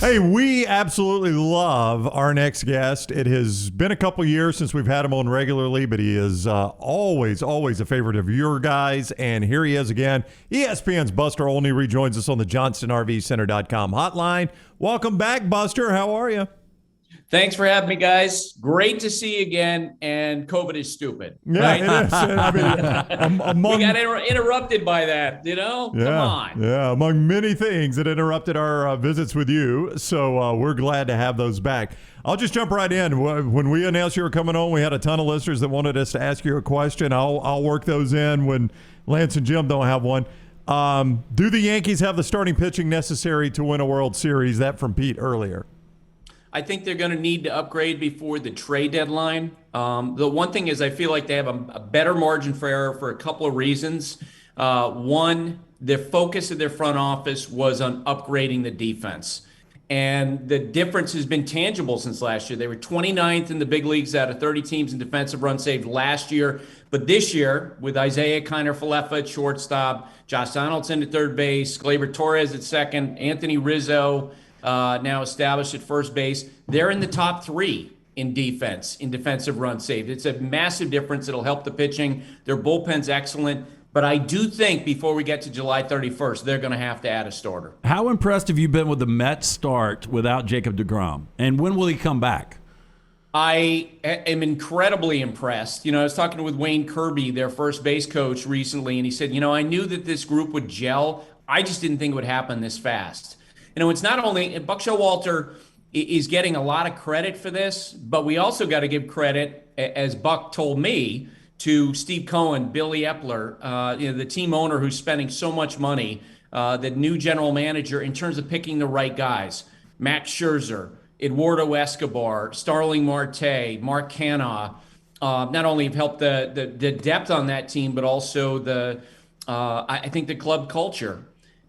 Hey, we absolutely love our next guest. It has been a couple years since we've had him on regularly, but he is always a favorite of your guys. And here he is again. ESPN's Buster Olney rejoins us on the JohnstonRVCenter.com hotline. Welcome back, Buster. How are you? Thanks for having me, guys. Great to see you again. And COVID is stupid. Yeah, right? it is. I mean, we got interrupted by that, Yeah, Come on. Yeah, among many things that interrupted our visits with you. So we're glad to have those back. I'll just jump right in. When we announced you were coming on, we had a ton of listeners that wanted us to ask you a question. I'll work those in when Lance and Jim don't have one. Do the Yankees have the starting pitching necessary to win a World Series? That from Pete earlier. I think they're going to need to upgrade before the trade deadline. The one thing is I feel like they have a better margin for error for a couple of reasons. One, the focus of their front office was on upgrading the defense. And the difference has been tangible since last year. They were 29th in the big leagues out of 30 teams in defensive runs saved last year. But this year, with Isaiah Kiner-Falefa at shortstop, Josh Donaldson at third base, Gleyber Torres at second, Anthony Rizzo now established at first base, they're in the top three in defense, in defensive runs saved. It's a massive difference. It'll help the pitching. Their bullpen's excellent. But I do think before we get to July 31st, they're going to have to add a starter. How impressed have you been with the Mets start without Jacob deGrom? And when will he come back? I am incredibly impressed. I was talking with Wayne Kirby, their first base coach, recently, and he said, I knew that this group would gel. I just didn't think it would happen this fast. It's not only Buck Showalter is getting a lot of credit for this, but we also got to give credit, as Buck told me, to Steve Cohen, Billy Epler, the team owner who's spending so much money, the new general manager, in terms of picking the right guys. Max Scherzer, Eduardo Escobar, Starling Marte, Mark Canha, not only have helped the depth on that team, but also I think the club culture.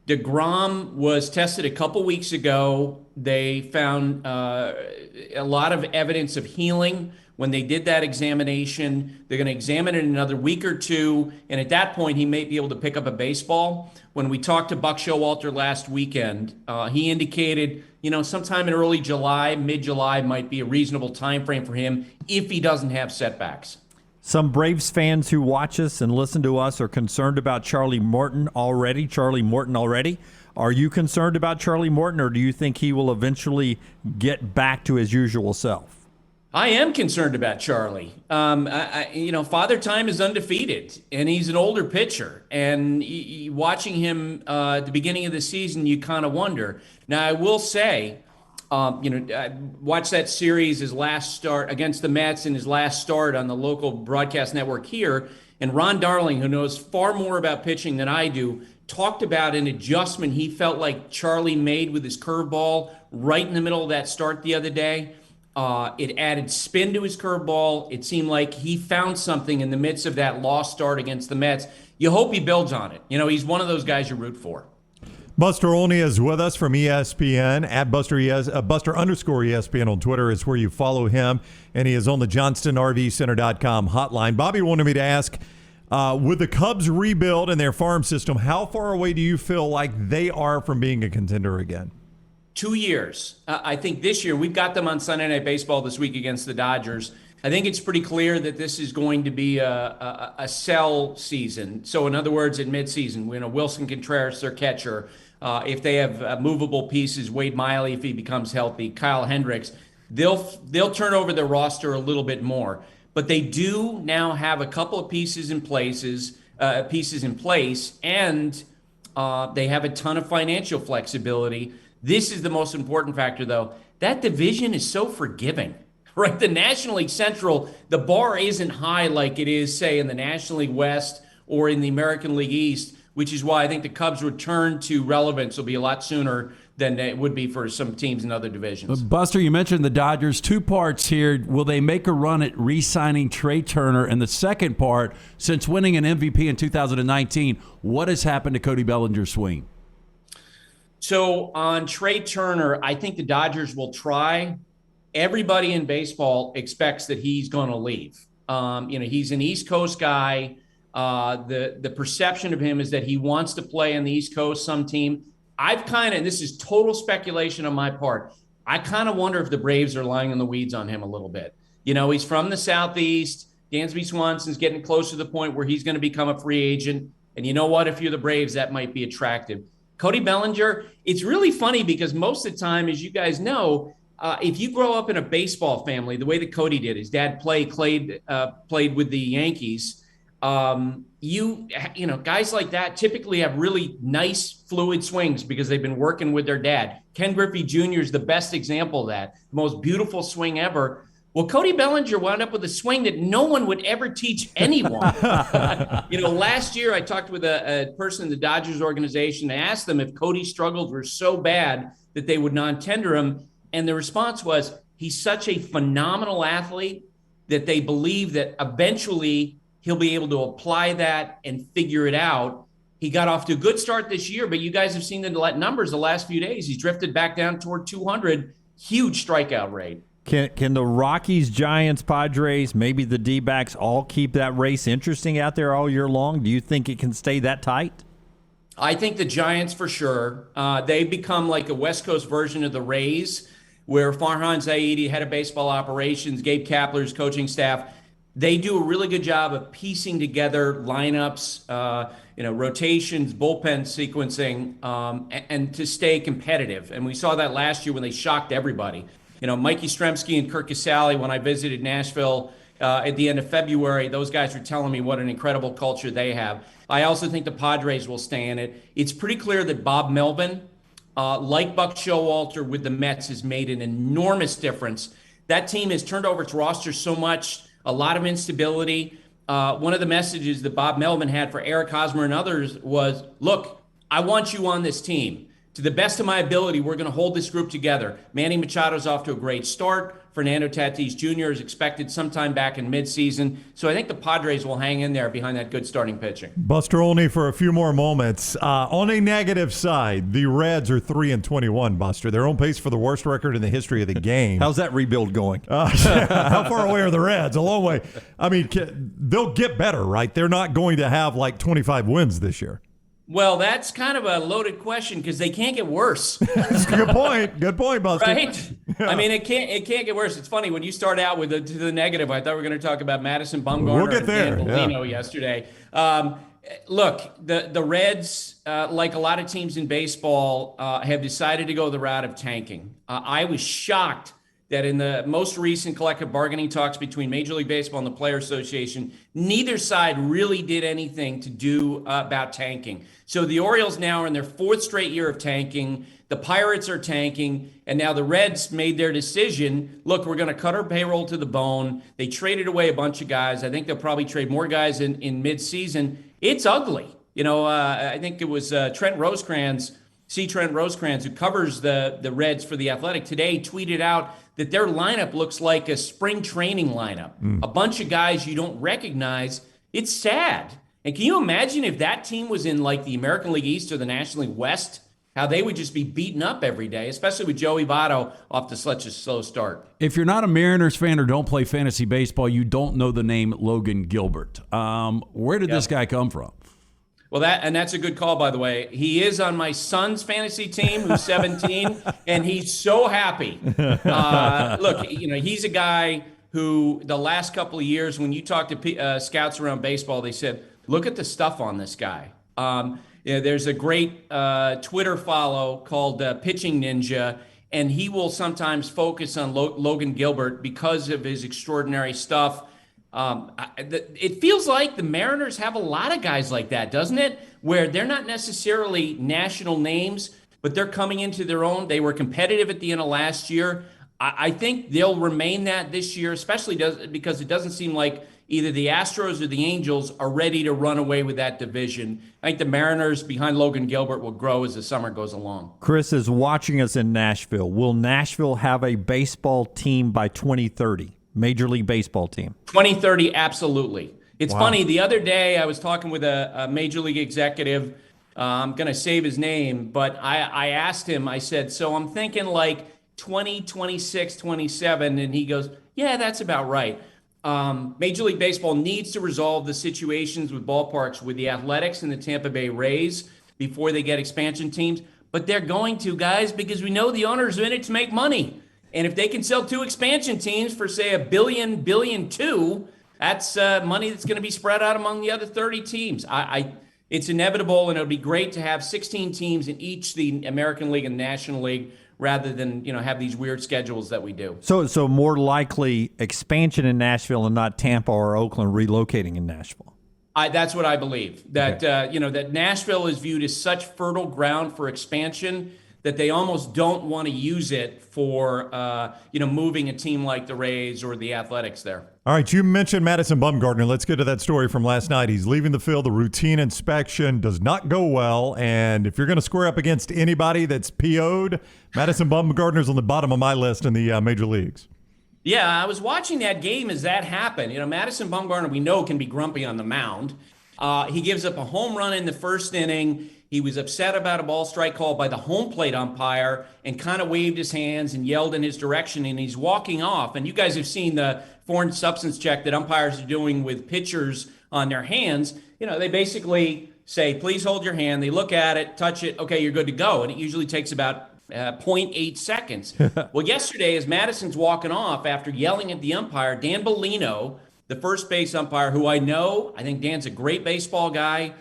DeGrom was tested a couple weeks ago. They found a lot of evidence of healing when they did that examination. They're going to examine it in another week or two, and at that point, he may be able to pick up a baseball. When we talked to Buck Showalter last weekend, he indicated, sometime in early July, mid-July might be a reasonable time frame for him if he doesn't have setbacks. Some Braves fans who watch us and listen to us are concerned about Charlie Morton already. Are you concerned about Charlie Morton, or do you think he will eventually get back to his usual self? I am concerned about Charlie. Father Time is undefeated, and he's an older pitcher. And watching him at the beginning of the season, you kind of wonder. Now, I will say, I watched that series, his last start against the Mets, and his last start on the local broadcast network here. And Ron Darling, who knows far more about pitching than I do, talked about an adjustment he felt like Charlie made with his curveball right in the middle of that start the other day. It added spin to his curveball. It seemed like he found something in the midst of that lost start against the Mets. You hope he builds on it. He's one of those guys you root for. Buster Olney is with us from ESPN at Buster_ESPN on Twitter is where you follow him, and he is on the JohnstonRVCenter.com hotline. Bobby wanted me to ask, with the Cubs rebuild and their farm system, how far away do you feel like they are from being a contender again? 2 years. I think this year, we've got them on Sunday Night Baseball this week against the Dodgers. I think it's pretty clear that this is going to be a sell season. So in other words, in midseason, Wilson Contreras, their catcher, if they have movable pieces, Wade Miley, if he becomes healthy, Kyle Hendricks, they'll turn over their roster a little bit more. But they do now have a couple of pieces in place, and they have a ton of financial flexibility. This is the most important factor, though. That division is so forgiving. Right, the National League Central, the bar isn't high like it is, say, in the National League West or in the American League East, which is why I think the Cubs' return to relevance will be a lot sooner than it would be for some teams in other divisions. Buster, you mentioned the Dodgers. Two parts here. Will they make a run at re-signing Trey Turner? And the second part, since winning an MVP in 2019, what has happened to Cody Bellinger's swing? So on Trey Turner, I think the Dodgers will try. Everybody in baseball expects that he's going to leave. He's an East Coast guy. The perception of him is that he wants to play on the East Coast, some team. and this is total speculation on my part, I kind of wonder if the Braves are lying in the weeds on him a little bit. He's from the Southeast. Dansby Swanson's getting close to the point where he's going to become a free agent. And you know what? If you're the Braves, that might be attractive. Cody Bellinger, it's really funny because most of the time, as you guys know, if you grow up in a baseball family, the way that Cody did, his dad played with the Yankees. Guys like that typically have really nice fluid swings because they've been working with their dad. Ken Griffey Jr. is the best example of that. The most beautiful swing ever. Well, Cody Bellinger wound up with a swing that no one would ever teach anyone. Last year I talked with a person in the Dodgers organization. I asked them if Cody's struggles were so bad that they would non-tender him. And the response was, he's such a phenomenal athlete that they believe that eventually he'll be able to apply that and figure it out. He got off to a good start this year, but you guys have seen the numbers the last few days. He's drifted back down toward 200, huge strikeout rate. Can the Rockies, Giants, Padres, maybe the D-backs all keep that race interesting out there all year long? Do you think it can stay that tight? I think the Giants for sure. They've become like a West Coast version of the Rays, where Farhan Zaidi, head of baseball operations, Gabe Kapler's coaching staff, they do a really good job of piecing together lineups, rotations, bullpen sequencing, and to stay competitive. And we saw that last year when they shocked everybody. Mikey Stremski and Kirk Casale, when I visited Nashville at the end of February, those guys were telling me what an incredible culture they have. I also think the Padres will stay in it. It's pretty clear that Bob Melvin, like Buck Showalter with the Mets, has made an enormous difference. That team has turned over its roster so much, a lot of instability. One of the messages that Bob Melvin had for Eric Hosmer and others was, look, I want you on this team. To the best of my ability, we're going to hold this group together. Manny Machado's off to a great start. Fernando Tatis Jr. is expected sometime back in midseason. So I think the Padres will hang in there behind that good starting pitching. Buster Olney for a few more moments. On a negative side, the Reds are 3-21, Buster. They're on pace for the worst record in the history of the game. How's that rebuild going? How far away are the Reds? A long way. I mean, they'll get better, right? They're not going to have like 25 wins this year. Well, that's kind of a loaded question because they can't get worse. That's a good point. Good point, Buster. Right? Yeah. I mean, it can't get worse. It's funny when you start out with the negative. I thought we were going to talk about Madison Bumgarner we'll get there. and Dan Bellino yesterday. Look, the Reds, like a lot of teams in baseball, have decided to go the route of tanking. I was shocked that in the most recent collective bargaining talks between Major League Baseball and the Player Association, neither side really did anything to do about tanking. So the Orioles now are in their fourth straight year of tanking. The Pirates are tanking. And now the Reds made their decision. Look, we're going to cut our payroll to the bone. They traded away a bunch of guys. I think they'll probably trade more guys in midseason. It's ugly. I think it was Trent Rosecrans, who covers the Reds for The Athletic today, tweeted out that their lineup looks like a spring training lineup. A bunch of guys you don't recognize. It's sad. And can you imagine if that team was in like the American League East or the National League West, how they would just be beaten up every day, especially with Joey Votto off to such a slow start. If you're not a Mariners fan or don't play fantasy baseball, you don't know the name Logan Gilbert. Where did this guy come from? Well, that's a good call, by the way. He is on my son's fantasy team, who's 17, and he's so happy. Look, he's a guy who the last couple of years, when you talk to scouts around baseball, they said, look at the stuff on this guy. There's a great Twitter follow called Pitching Ninja, and he will sometimes focus on Logan Gilbert because of his extraordinary stuff. It feels like the Mariners have a lot of guys like that, doesn't it? Where they're not necessarily national names, but they're coming into their own. They were competitive at the end of last year. I think they'll remain that this year, especially because it doesn't seem like either the Astros or the Angels are ready to run away with that division. I think the Mariners behind Logan Gilbert will grow as the summer goes along. Chris is watching us in Nashville. Will Nashville have a baseball team by 2030? Major League Baseball team? 2030, absolutely. It's funny. The other day I was talking with a Major League executive. I'm going to save his name, but I asked him, I said, so I'm thinking like 2026, 27. And he goes, yeah, that's about right. Major League Baseball needs to resolve the situations with ballparks with the Athletics and the Tampa Bay Rays before they get expansion teams. but they're going to, guys, because we know the owners are in it to make money. And if they can sell 2 expansion teams for, say, $1 billion, two, that's money that's going to be spread out among the other 30 teams. It's inevitable, and it'll be great to have 16 teams in each the American League and National League, rather than have these weird schedules that we do. So more likely expansion in Nashville and not Tampa or Oakland relocating in Nashville. That's what I believe. That that Nashville is viewed as such fertile ground for expansion that they almost don't want to use it for moving a team like the Rays or the Athletics there. All right, you mentioned Madison Bumgarner. Let's get to that story from last night. He's leaving the field. The routine inspection does not go well. And if you're going to square up against anybody that's PO'd, Madison Bumgarner's on the bottom of my list in the major leagues. Yeah, I was watching that game as that happened. Madison Bumgarner, we know, can be grumpy on the mound. He gives up a home run in the first inning. He was upset about a ball strike call by the home plate umpire and kind of waved his hands and yelled in his direction, and he's walking off. And you guys have seen the foreign substance check that umpires are doing with pitchers on their hands. They basically say, please hold your hand. They look at it, touch it. Okay, you're good to go. And it usually takes about 0.8 seconds. Well, yesterday, as Madison's walking off after yelling at the umpire, Dan Bellino, the first base umpire, who I think Dan's a great baseball guy,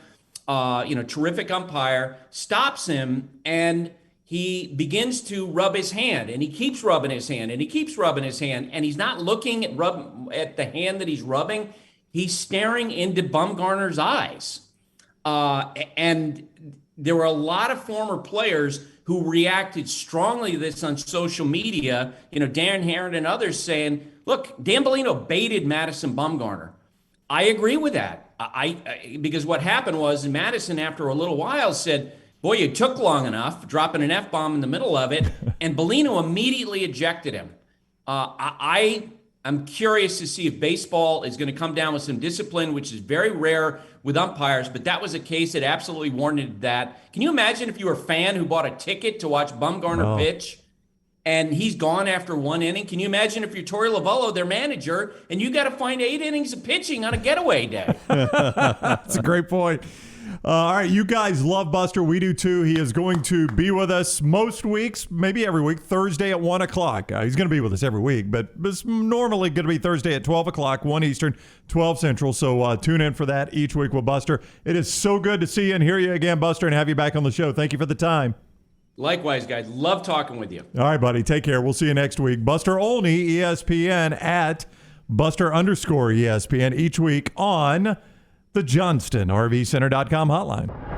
terrific umpire, stops him, and he begins to rub his hand, and he keeps rubbing his hand, and he keeps rubbing his hand, and he's not looking at the hand that he's rubbing. He's staring into Bumgarner's eyes. And there were a lot of former players who reacted strongly to this on social media, Darren Herron and others saying, look, Dan Bellino baited Madison Bumgarner. I agree with that. Because what happened was Madison, after a little while, said, boy, you took long enough, dropping an F-bomb in the middle of it, and Bellino immediately ejected him. I'm curious to see if baseball is going to come down with some discipline, which is very rare with umpires, but that was a case that absolutely warranted that. Can you imagine if you were a fan who bought a ticket to watch Bumgarner pitch and he's gone after 1 inning? Can you imagine if you're Torey Lovullo, their manager, and you got to find 8 innings of pitching on a getaway day? That's a great point. All right, you guys love Buster. We do too. He is going to be with us most weeks, maybe every week, Thursday at 1 o'clock. He's going to be with us every week, but it's normally going to be Thursday at 12 o'clock, 1 Eastern, 12 Central. So tune in for that each week with Buster. It is so good to see you and hear you again, Buster, and have you back on the show. Thank you for the time. Likewise, guys. Love talking with you. All right, buddy. Take care. We'll see you next week. Buster Olney, ESPN, at Buster_ESPN each week on the JohnstonRVCenter.com hotline.